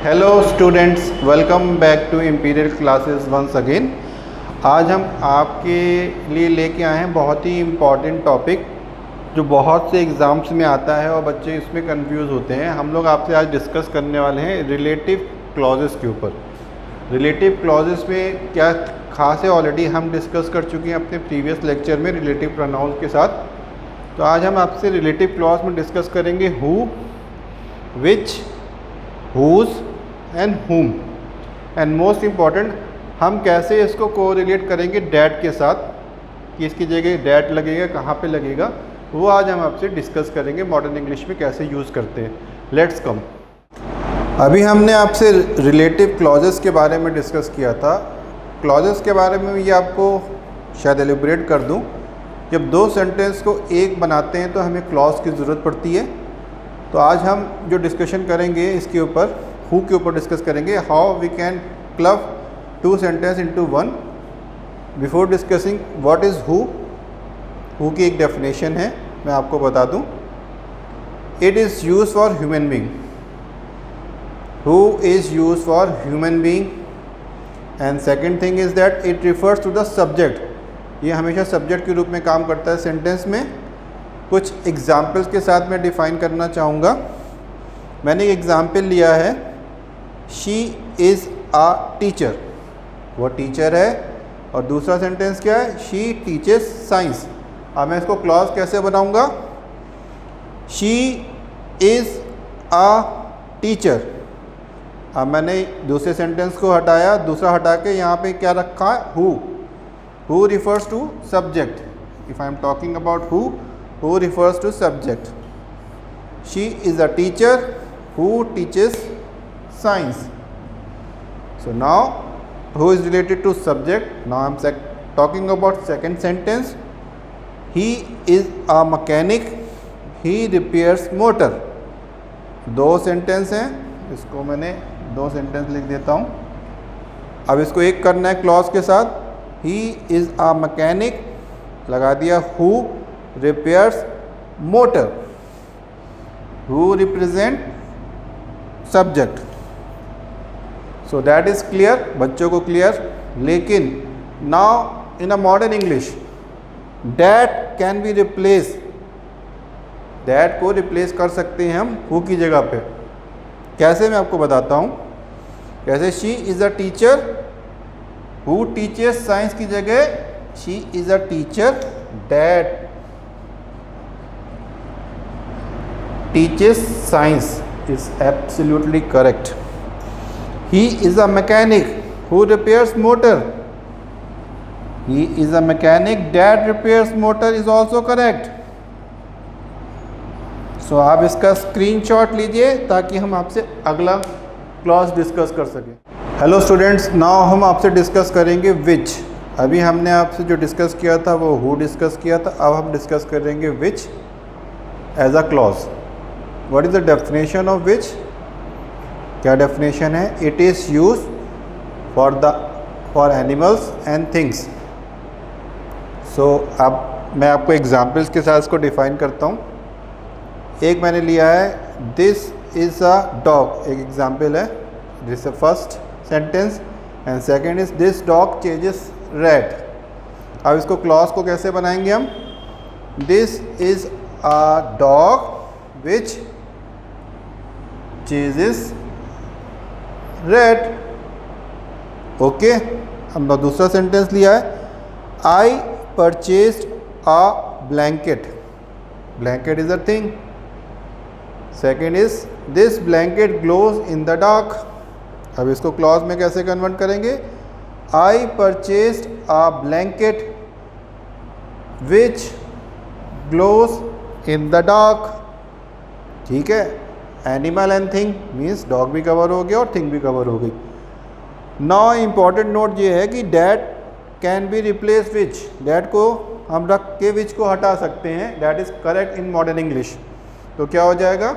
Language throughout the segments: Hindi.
Hello students, welcome back to Imperial Classes once again. आज हम आपके लिए लेके आए हैं बहुत ही इम्पॉर्टेंट टॉपिक जो बहुत से एग्ज़ाम्स में आता है और बच्चे इसमें कंफ्यूज होते हैं। हम लोग आपसे आज डिस्कस करने वाले हैं रिलेटिव क्लॉजेस के ऊपर। रिलेटिव क्लॉजेस में क्या खास है, ऑलरेडी हम डिस्कस कर चुके हैं अपने प्रीवियस लेक्चर में रिलेटिव प्रोनाउंस के साथ। तो आज हम आपसे रिलेटिव क्लॉज में डिस्कस करेंगे who, which, whose and whom, and most important हम कैसे इसको कोरिलेट करेंगे डैट के साथ, कि इसकी जगह डैट लगेगा, कहाँ पे लगेगा, वो आज हम आपसे डिस्कस करेंगे मॉडर्न इंग्लिश में कैसे यूज़ करते हैं। Let's come. अभी हमने आपसे रिलेटिव क्लॉजेस के बारे में डिस्कस किया था। क्लॉजेस के बारे में ये आपको शायद एलिब्रेट कर दूं। जब दो सेंटेंस को एक बनाते हैं तो हमें क्लॉज की ज़रूरत पड़ती है। तो आज हम जो डिस्कशन करेंगे इसके ऊपर हु के ऊपर डिस्कस करेंगे, how we can club two sentence into one. Before discussing what is who की एक डेफिनेशन है, मैं आपको बता दूं। It is use for human being. Who is use for human being. And second thing is that it refers to the subject. ये हमेशा सब्जेक्ट के रूप में काम करता है सेंटेंस में। कुछ एग्जाम्पल्स के साथ मैं डिफ़ाइन करना चाहूँगा। मैंने एक एग्ज़ाम्पल लिया है, शी इज़ आ टीचर। वो टीचर है। और दूसरा सेंटेंस क्या है, शी टीचेस साइंस। अब मैं इसको क्लॉज कैसे बनाऊँगा, शी इज़ आ टीचर। अब मैंने दूसरे सेंटेंस को हटाया, दूसरा हटा के यहाँ पे क्या रखा है, who refers to subject. If I am talking about who refers to subject. She is a teacher who teaches science. So now who is related to subject. Now I am talking about second sentence. He is a mechanic. He repairs motor. दो सेंटेंस हैं, इसको मैंने दो सेंटेंस लिख देता हूँ। अब इसको एक करना है क्लॉज के साथ। He is a mechanic, लगा दिया who repairs motor, who represent subject. So that is clear, बच्चों को clear। लेकिन now in a modern English that can be replaced, that को replace कर सकते हैं हम who की जगह पे। कैसे, मैं आपको बताता हूँ कैसे। she is a teacher, who teaches science की जगह she is a teacher that teaches science is absolutely correct. He is a mechanic who repairs motor. He is a mechanic that repairs motor is also correct. So आप इसका स्क्रीनशॉट लीजिए ताकि हम आपसे अगला क्लॉज डिस्कस कर सकें। हेलो स्टूडेंट्स, नाउ हम आपसे डिस्कस करेंगे विच। अभी हमने आपसे जो डिस्कस किया था वो हु डिस्कस किया था। अब हम डिस्कस करेंगे which as a clause. What is the definition of which? क्या definition है? It is used for animals and things. So अब मैं आपको examples के साथ इसको define करता हूँ। एक मैंने लिया है this is a dog, एक example है। This is the first sentence and second is this dog chases rat. अब इसको clause को कैसे बनाएंगे हम? This is a dog which chases rat. Okay, हमने दूसरा सेंटेंस लिया है, I purchased a blanket. Blanket is a thing. Second is this blanket glows in the dark. अब इसको क्लॉज में कैसे कन्वर्ट करेंगे, I purchased a blanket which glows in the dark. ठीक है। Animal and thing means dog भी कवर हो गया और थिंग भी कवर हो गई। नाउ इम्पॉर्टेंट नोट ये है कि that can be replace which. That को हम रख के विच को हटा सकते हैं। That is correct in modern English. तो क्या हो जाएगा,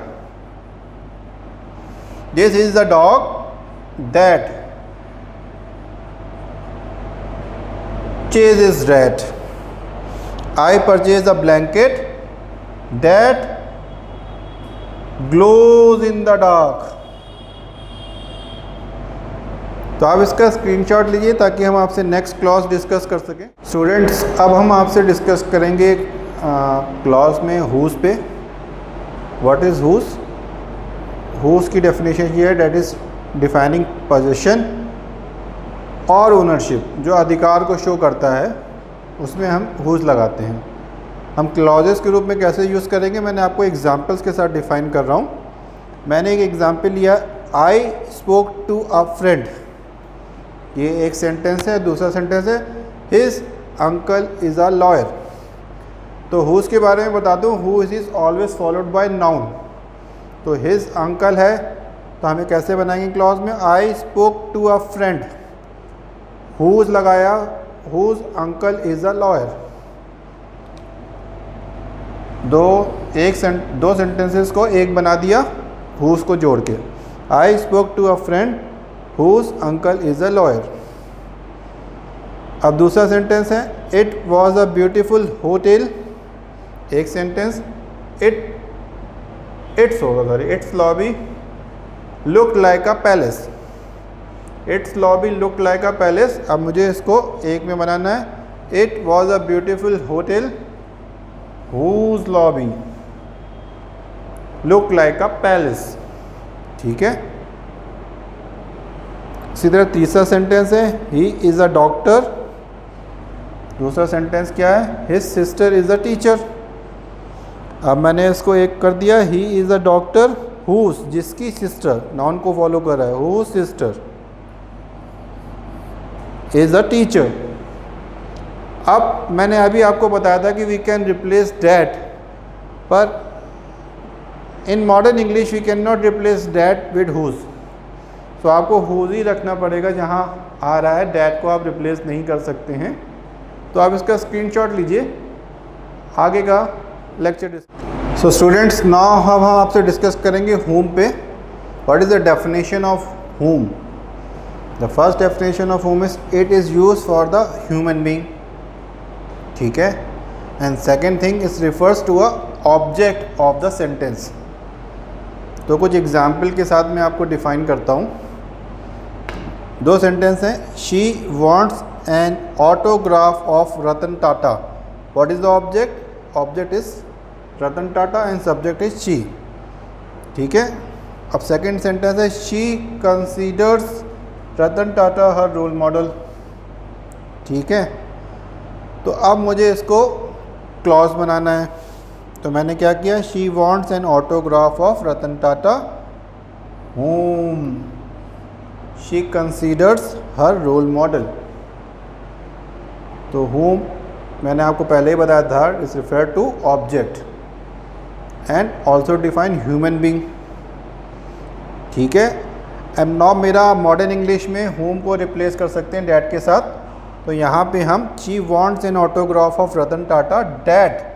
this is the dog that ceases rat. I purchase a blanket that glows in the dark. तो आप इसका स्क्रीनशॉट लीजिए ताकि हम आपसे नेक्स्ट क्लॉज डिस्कस कर सकें। स्टूडेंट्स, अब हम आपसे डिस्कस करेंगे क्लॉज में हुज पे। What is whose? हुज की डेफिनेशन ये है, डेट इज़ डिफाइनिंग पोजीशन और ओनरशिप, जो अधिकार को शो करता है उसमें हम हुज लगाते हैं। हम क्लॉजेस के रूप में कैसे यूज़ करेंगे, मैंने आपको एग्जांपल्स के साथ डिफ़ाइन कर रहा हूँ। मैंने एक एग्जांपल लिया, I spoke to a friend, ये एक सेंटेंस है। दूसरा सेंटेंस है, his uncle is a lawyer. तो हुज के बारे में बता दूँ, whose is always followed by noun. तो हिज अंकल है, तो हमें कैसे बनाएंगे क्लॉज में, I spoke to a friend, whose लगाया, whose uncle is a lawyer. दो सेंटेंसेस को एक बना दिया हुज को जोड़ के। I spoke to a friend whose uncle is a lawyer. अब दूसरा सेंटेंस है, it was a beautiful hotel. एक sentence, its lobby look like a palace. Its lobby look like a palace. अब मुझे इसको एक में बनाना है, it was a beautiful hotel whose lobby look like a palace। ठीक है। इसी तरह तीसरा सेंटेंस है, he is a doctor। दूसरा सेंटेंस क्या है, his sister is a teacher। अब मैंने इसको एक कर दिया, he is a doctor whose, जिसकी सिस्टर, नाउन को फॉलो कर रहा है, whose sister is a teacher। अब मैंने अभी आपको बताया था कि वी कैन रिप्लेस डैट, पर in modern English we can not replace that with whose. तो आपको हुज ही रखना पड़ेगा, जहाँ आ रहा है डैट को आप रिप्लेस नहीं कर सकते हैं। तो आप इसका स्क्रीनशॉट लीजिए, आगे का लेक्चर। सो स्टूडेंट्स, नाउ हम आपसे डिस्कस करेंगे होम पे। What is the definition of whom? The first definition of whom is, it is use for the human being. ठीक है। And second thing, is refers to a object of the sentence. तो कुछ एग्जाम्पल के साथ मैं आपको डिफाइन करता हूँ। दो सेंटेंस हैं, she wants an autograph of Ratan Tata. What is the object? Object is Ratan Tata and subject is she. ठीक है। अब सेकेंड सेंटेंस है, she considers Ratan Tata her role model. ठीक है। तो अब मुझे इसको क्लॉज बनाना है। तो मैंने क्या किया, she wants an autograph of Ratan Tata whom she considers her role model. तो होम मैंने आपको पहले ही बताया था, is refer to object and also define human being. ठीक है। एम नाउ मेरा मॉडर्न इंग्लिश में होम को रिप्लेस कर सकते हैं डैट के साथ। तो यहाँ पे हम, she wants an autograph of Ratan Tata that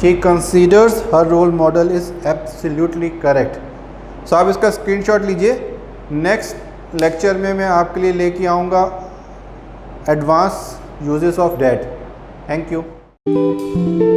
she considers her role model is absolutely correct. So आप इसका स्क्रीनशॉट लीजिए। नेक्स्ट लेक्चर में मैं आपके लिए लेके आऊँगा advance uses of that. Thank you.